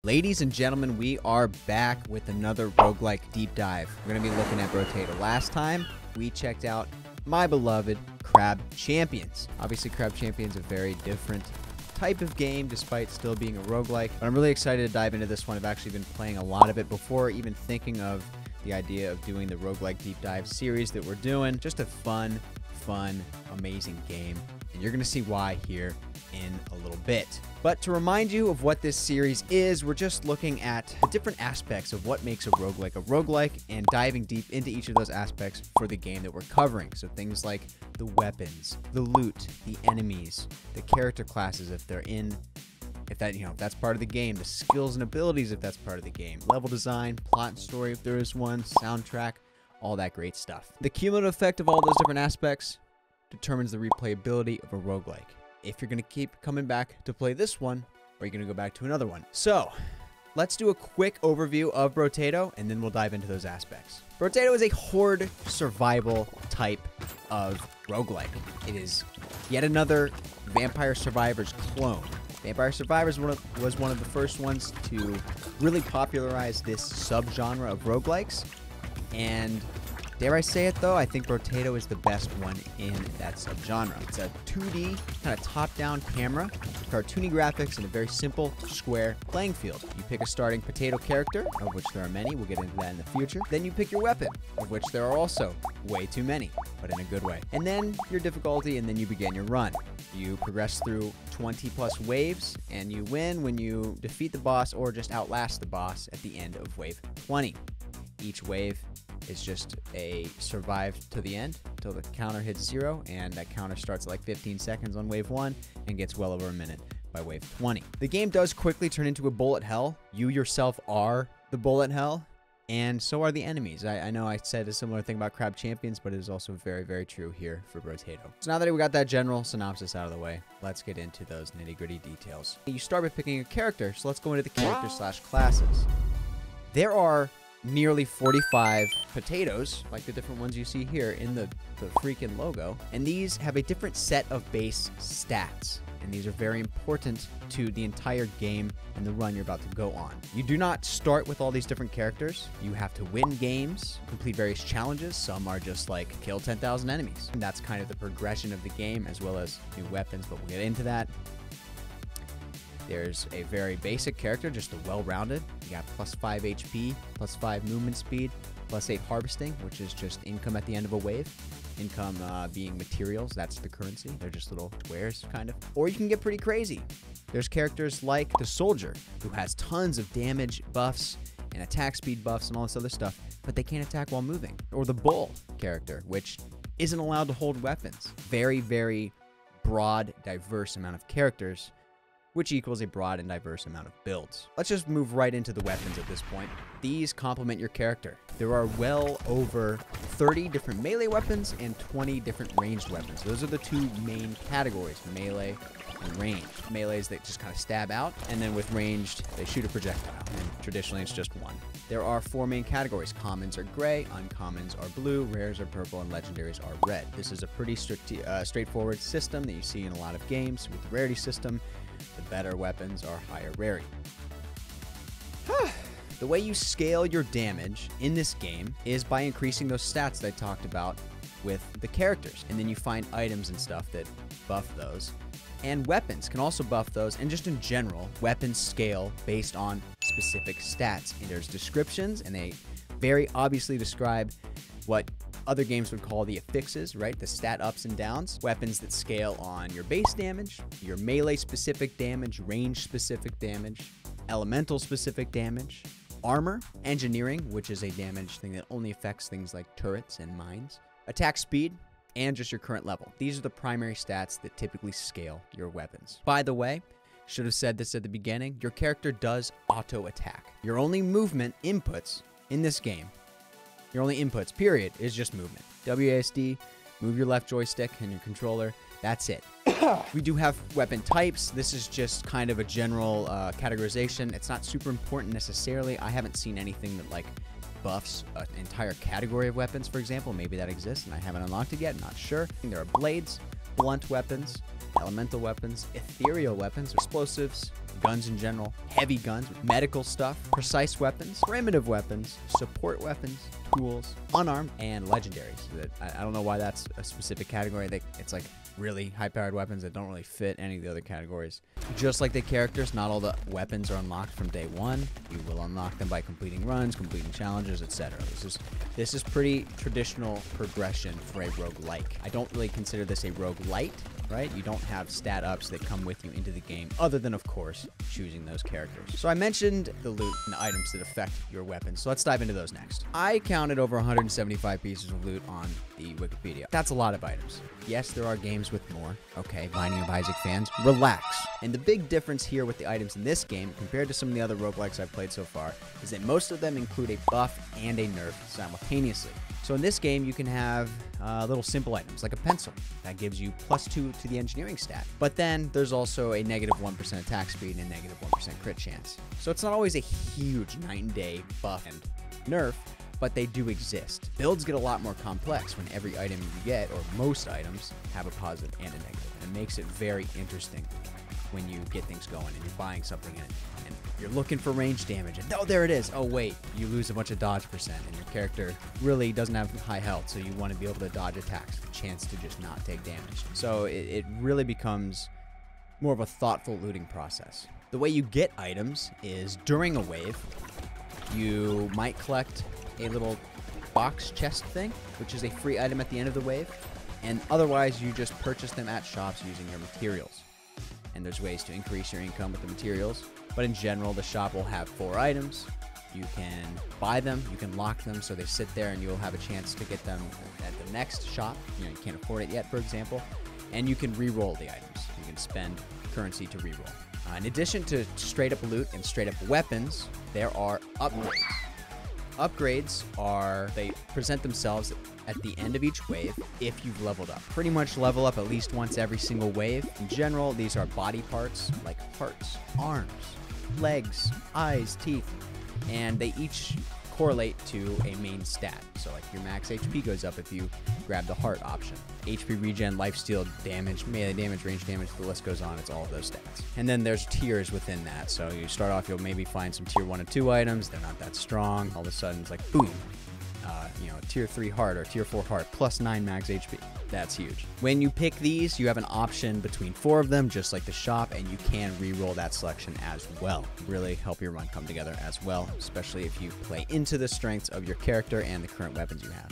Ladies and gentlemen, we are back with another roguelike deep dive. We're going to be looking at Brotato. Last time, we checked out my beloved Crab Champions. Obviously, Crab Champions is a very different type of game, despite still being a roguelike. But I'm really excited to dive into this one. I've actually been playing a lot of it before even thinking of the idea of doing the Roguelike Deep Dive series that we're doing. Just a fun, amazing game. And you're going to see why here in a little bit. But to remind you of what this series is, we're just looking at the different aspects of what makes a roguelike, and diving deep into each of those aspects for the game that we're covering. So things like the weapons, the loot, the enemies, the character classes if they're in, if that's part of the game, the skills and abilities if that's part of the game, level design, plot and story if there is one, soundtrack, all that great stuff. The cumulative effect of all those different aspects determines the replayability of a roguelike. If you're going to keep coming back to play this one, or you're going to go back to another one. So, let's do a quick overview of Brotato, and then we'll dive into those aspects. Brotato is a horde survival type of roguelike. It is yet another Vampire Survivors clone. Vampire Survivors was one of the first ones to really popularize this subgenre of roguelikes, and dare I say it though, I think Brotato is the best one in that subgenre. It's a 2D, kind of top-down camera, cartoony graphics, and a very simple, square playing field. You pick a starting potato character, of which there are many, we'll get into that in the future. Then you pick your weapon, of which there are also way too many, but in a good way. And then your difficulty, and then you begin your run. You progress through 20+ waves, and you win when you defeat the boss or just outlast the boss at the end of wave 20. Each wave is just a survive to the end until the counter hits 0, and that counter starts at like 15 seconds on wave 1 and gets well over a minute by wave 20. The game does quickly turn into a bullet hell. You yourself are the bullet hell, and so are the enemies. I know I said a similar thing about Crab Champions, but it is also very true here for Brotato. So now that we got that general synopsis out of the way, let's get into those nitty-gritty details. You start by picking a character, so let's go into the character/classes. There are nearly 45 potatoes, like the different ones you see here in the freaking logo. And these have a different set of base stats. And these are very important to the entire game and the run you're about to go on. You do not start with all these different characters. You have to win games, complete various challenges. Some are just like kill 10,000 enemies. And that's kind of the progression of the game, as well as new weapons, but we'll get into that. There's a very basic character, just a well-rounded. You got +5 HP, +5 movement speed, +8 harvesting, which is just income at the end of a wave. Income being materials, that's the currency. They're just little squares, kind of. Or you can get pretty crazy. There's characters like the soldier, who has tons of damage buffs and attack speed buffs and all this other stuff, but they can't attack while moving. Or the bull character, which isn't allowed to hold weapons. Very broad, diverse amount of characters, which equals a broad and diverse amount of builds. Let's just move right into the weapons at this point. These complement your character. There are well over 30 different melee weapons and 20 different ranged weapons. Those are the two main categories, melee and ranged. Melees that just kind of stab out, and then with ranged, they shoot a projectile, and traditionally it's just one. There are 4 main categories. Commons are gray, uncommons are blue, rares are purple, and legendaries are red. This is a pretty straightforward system that you see in a lot of games. With the rarity system, the better weapons are higher rarity. The way you scale your damage in this game is by increasing those stats that I talked about with the characters. And then you find items and stuff that buff those. And weapons can also buff those. And just in general, weapons scale based on specific stats. And there's descriptions, and they very obviously describe what other games would call the affixes, right? The stat ups and downs. Weapons that scale on your base damage, your melee specific damage, range specific damage, elemental specific damage, armor, engineering, which is a damage thing that only affects things like turrets and mines, attack speed, and just your current level. These are the primary stats that typically scale your weapons. By the way, should have said this at the beginning, your character does auto attack. Your only movement inputs in this game, your only inputs, period, is just movement. WASD, move your left joystick and your controller, that's it. We do have weapon types. This is just kind of a general categorization. It's not super important necessarily. I haven't seen anything that like buffs an entire category of weapons, for example. Maybe that exists and I haven't unlocked it yet, not sure. There are blades, blunt weapons, elemental weapons, ethereal weapons, explosives, guns in general, heavy guns, medical stuff, precise weapons, primitive weapons, support weapons, tools, unarmed, and legendaries. I don't know why that's a specific category. It's like really high-powered weapons that don't really fit any of the other categories. Just like the characters, not all the weapons are unlocked from day one. You will unlock them by completing runs, completing challenges, etc. This is pretty traditional progression for a roguelike. I don't really consider this a roguelite, right? You don't have stat ups that come with you into the game, other than, of course, choosing those characters. So I mentioned the loot and the items that affect your weapons, so let's dive into those next. I counted over 175 pieces of loot on the Wikipedia. That's a lot of items. Yes, there are games with more. Okay, Binding of Isaac fans, relax. And the big difference here with the items in this game, compared to some of the other roguelikes I've played so far, is that most of them include a buff and a nerf simultaneously. So in this game, you can have little simple items like a pencil that gives you +2 to the engineering stat. But then there's also a -1% attack speed and a -1% crit chance. So it's not always a huge night and day buff and nerf, but they do exist. Builds get a lot more complex when every item you get, or most items, have a positive and a negative. And it makes it very interesting when you get things going and you're buying something and you're looking for range damage, and oh, there it is. Oh wait, you lose a bunch of dodge percent and your character really doesn't have high health, so you want to be able to dodge attacks, a chance to just not take damage. So it really becomes more of a thoughtful looting process. The way you get items is during a wave, you might collect a little box chest thing, which is a free item at the end of the wave, and otherwise you just purchase them at shops using your materials. And there's ways to increase your income with the materials, but in general, the shop will have 4 items. You can buy them, you can lock them so they sit there, and you'll have a chance to get them at the next shop. You know, you can't afford it yet, for example, and you can re-roll the items. You can spend currency to re-roll. In addition to straight up loot and straight up weapons, there are upgrades. Upgrades they present themselves at the end of each wave if you've leveled up. Pretty much level up at least once every single wave. In general, these are body parts like hearts, arms, legs, eyes, teeth, and they each correlate to a main stat. So like your max HP goes up if you grab the heart option. HP regen, lifesteal damage, melee damage, range damage, the list goes on. It's all of those stats. And then there's tiers within that. So you start off, you'll maybe find some tier 1 and 2 items. They're not that strong. All of a sudden it's like, boom, tier 3 heart or tier 4 heart, +9 max HP. That's huge. When you pick these, you have an option between 4 of them, just like the shop, and you can re-roll that selection as well. Really help your run come together as well, especially if you play into the strengths of your character and the current weapons you have.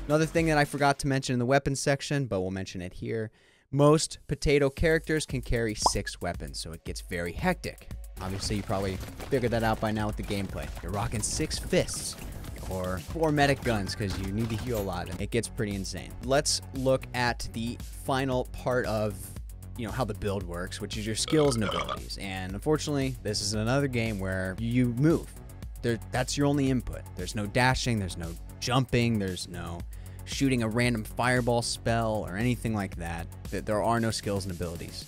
Another thing that I forgot to mention in the weapons section, but we'll mention it here, most potato characters can carry 6 weapons, so it gets very hectic. Obviously, you probably figured that out by now with the gameplay. You're rocking 6 fists, or 4 medic guns because you need to heal a lot, and it gets pretty insane. Let's look at the final part of how the build works, which is your skills and abilities. And unfortunately, this is another game where you move. That's your only input. There's no dashing, there's no jumping, there's no shooting a random fireball spell or anything like that. There are no skills and abilities.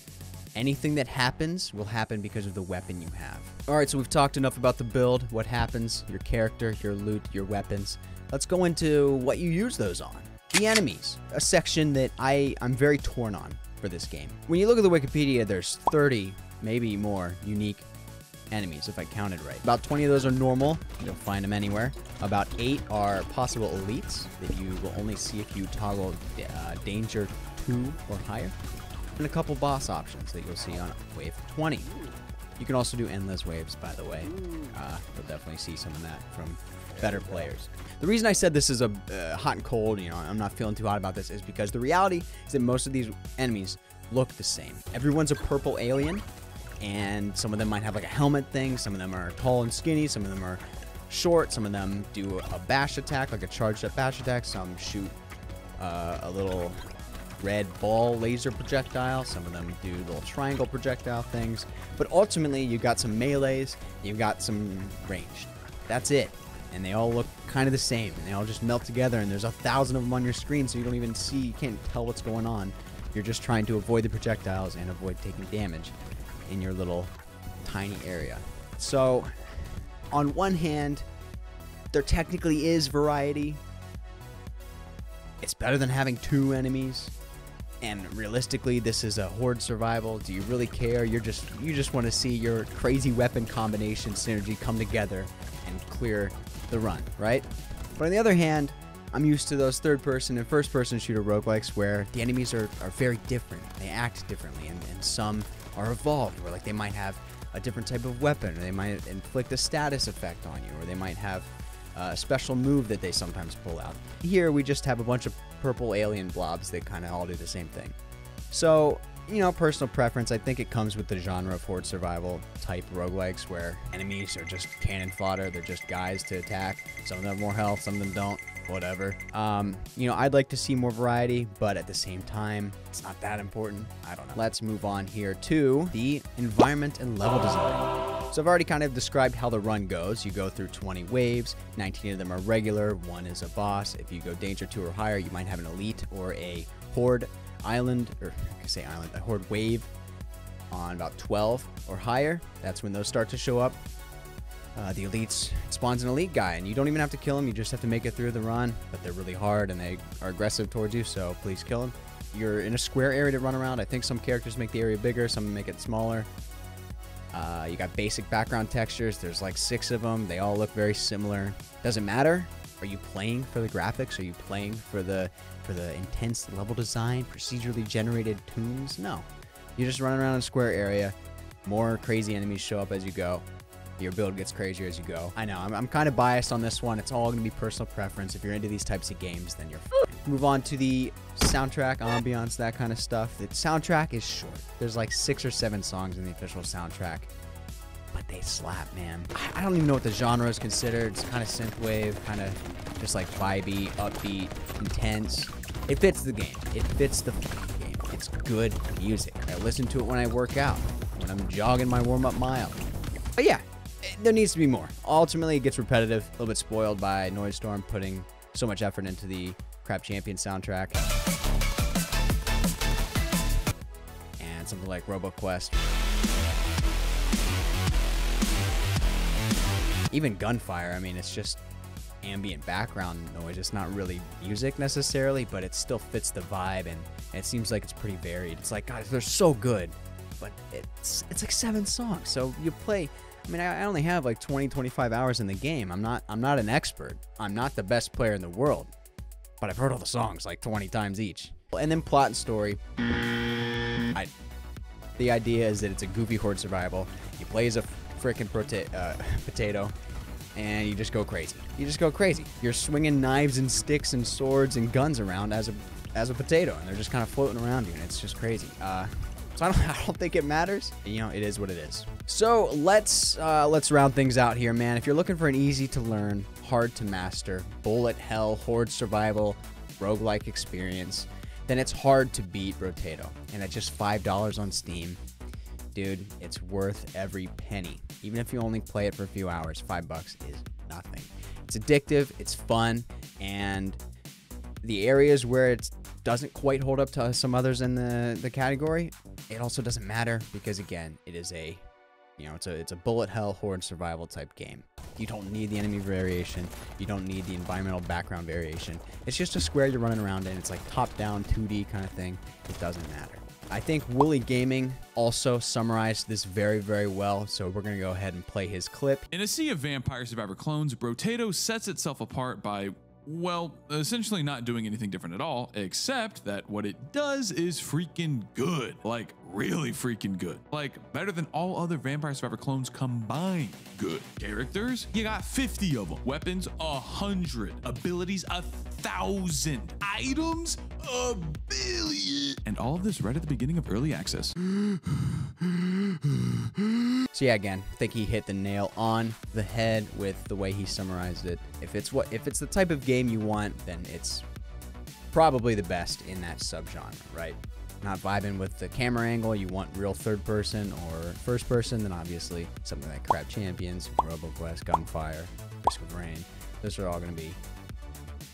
Anything that happens will happen because of the weapon you have. Alright, so we've talked enough about the build, what happens, your character, your loot, your weapons. Let's go into what you use those on. The enemies, a section that I'm very torn on for this game. When you look at the Wikipedia, there's 30, maybe more, unique enemies, if I counted right. About 20 of those are normal. You'll find them anywhere. About 8 are possible elites that you will only see if you toggle danger 2 or higher. And a couple boss options that you'll see on wave 20. You can also do endless waves, by the way. You'll definitely see some of that from better players. The reason I said this is a hot and cold, I'm not feeling too hot about this, is because the reality is that most of these enemies look the same. Everyone's a purple alien, and some of them might have like a helmet thing. Some of them are tall and skinny. Some of them are short. Some of them do a bash attack, like a charged up bash attack. Some shoot a little red ball laser projectile. Some of them do little triangle projectile things. But ultimately, you've got some melees, you've got some ranged. That's it. And they all look kind of the same. And they all just melt together. And there's 1,000 of them on your screen, so you don't even see, you can't tell what's going on. You're just trying to avoid the projectiles and avoid taking damage in your little tiny area. So, on one hand, there technically is variety. It's better than having 2 enemies. And realistically, this is a horde survival. Do you really care? You just want to see your crazy weapon combination synergy come together and clear the run, right? But on the other hand, I'm used to those third-person and first-person shooter roguelikes where the enemies are very different. They act differently, and some are evolved, where like they might have a different type of weapon, or they might inflict a status effect on you, or they might have a special move that they sometimes pull out. Here, we just have a bunch of purple alien blobs that kind of all do the same thing. So, you know, personal preference, I think it comes with the genre of horde survival type roguelikes where enemies are just cannon fodder. They're just guys to attack. Some of them have more health, some of them don't. Whatever. You know, I'd like to see more variety, but at the same time, it's not that important. I don't know. Let's move on here to the environment and level design. So I've already kind of described how the run goes. You go through 20 waves, 19 of them are regular, 1 is a boss. If you go danger 2 or higher, you might have an elite or a horde island, or I say island, a horde wave on about 12 or higher. That's when those start to show up. The elites spawns an elite guy, and you don't even have to kill him. You just have to make it through the run, but they're really hard and they are aggressive towards you, so please kill him. You're in a square area to run around. I think some characters make the area bigger, some make it smaller. You got basic background textures. There's like 6 of them. They all look very similar. Doesn't matter. Are you playing for the graphics? Are you playing for the intense level design, procedurally generated tunes? No. You just run around in a square area. More crazy enemies show up as you go. Your build gets crazier as you go. I know, I'm kind of biased on this one. It's all going to be personal preference. If you're into these types of games, then you're fine. Move on to the soundtrack, ambiance, that kind of stuff. The soundtrack is short. There's like 6 or 7 songs in the official soundtrack, but they slap, man. I don't even know what the genre is considered. It's kind of synthwave, kind of just like vibey, upbeat, intense. It fits the game. It fits the game. It's good music. I listen to it when I work out, when I'm jogging my warm-up mile. But yeah, there needs to be more. Ultimately, it gets repetitive, a little bit spoiled by Noise Storm putting so much effort into the Crab Champion soundtrack. And something like RoboQuest. Even Gunfire, I mean, it's just ambient background noise. It's not really music necessarily, but it still fits the vibe, and it seems like it's pretty varied. It's like, guys, they're so good, but it's like 7 songs. So you play... I mean, I only have like 20, 25 hours in the game. I'm not an expert. I'm not the best player in the world, but I've heard all the songs like 20 times each. And then plot and story. The idea is that it's a goofy horde survival. You play as a frickin' potato, and you just go crazy. You just go crazy. You're swinging knives and sticks and swords and guns around as a potato, and they're just kind of floating around you, and it's just crazy. So I don't think it matters. You know, it is what it is. So let's round things out here, man. If you're looking for an easy to learn, hard to master, bullet hell, horde survival, roguelike experience, then it's hard to beat Brotato. And at just $5 on Steam, dude, it's worth every penny. Even if you only play it for a few hours, $5 is nothing. It's addictive, it's fun, and the areas where it doesn't quite hold up to some others in the category, it also doesn't matter because, again, it is a, you know, it's a bullet hell horde survival type game. You don't need the enemy variation. You don't need the environmental background variation. It's just a square you're running around in. It's like top-down 2D kind of thing. It doesn't matter. I think Wooly Gaming also summarized this very, very well, so we're going to go ahead and play his clip. In a sea of Vampire Survivor clones, Brotato sets itself apart by, well, essentially not doing anything different at all, except that what it does is freaking good. Like, really freaking good. Like, better than all other Vampire Survivor clones combined. Good. Characters? You got 50 of them. Weapons? 100. Abilities? 1,000. Items? 1 billion. And all of this right at the beginning of early access. So yeah, again, I think he hit the nail on the head with the way he summarized it. If it's the type of game you want, then it's probably the best in that subgenre, right? Not vibing with the camera angle, you want real third person or first person, then obviously something like Crab Champions, RoboQuest, Gunfire, Risk of Rain, those are all going to be,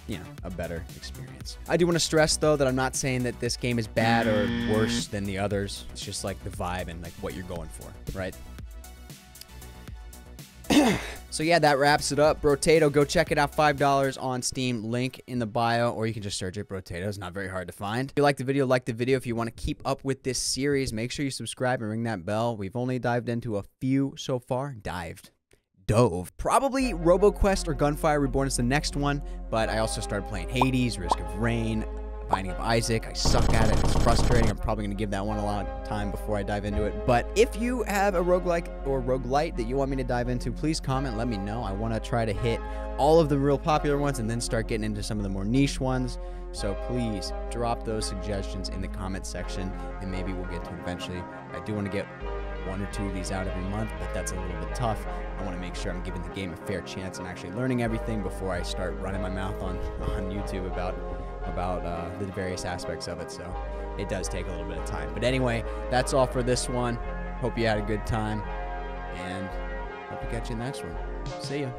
you know, a better experience. I do want to stress, though, that I'm not saying that this game is bad or worse than the others. It's just like the vibe and like what you're going for, right? So yeah, that wraps it up. Brotato, go check it out. $5 on Steam. Link in the bio, or you can just search it. Brotato. It's not very hard to find. If you like the video, like the video. If you want to keep up with this series, make sure you subscribe and ring that bell. We've only dived into a few so far. Dove. Probably RoboQuest or Gunfire Reborn is the next one, but I also started playing Hades, Risk of Rain, Binding of Isaac. I suck at it. It's frustrating. I'm probably going to give that one a lot of time before I dive into it. But if you have a roguelike or roguelite that you want me to dive into, please comment. Let me know. I want to try to hit all of the real popular ones and then start getting into some of the more niche ones. So please drop those suggestions in the comment section, and maybe we'll get to it eventually. I do want to get 1 or 2 of these out every month, but that's a little bit tough. I want to make sure I'm giving the game a fair chance and actually learning everything before I start running my mouth on YouTube about the various aspects of it. So it does take a little bit of time. But anyway, that's all for this one. Hope you had a good time, and hope to catch you in the next one. See ya.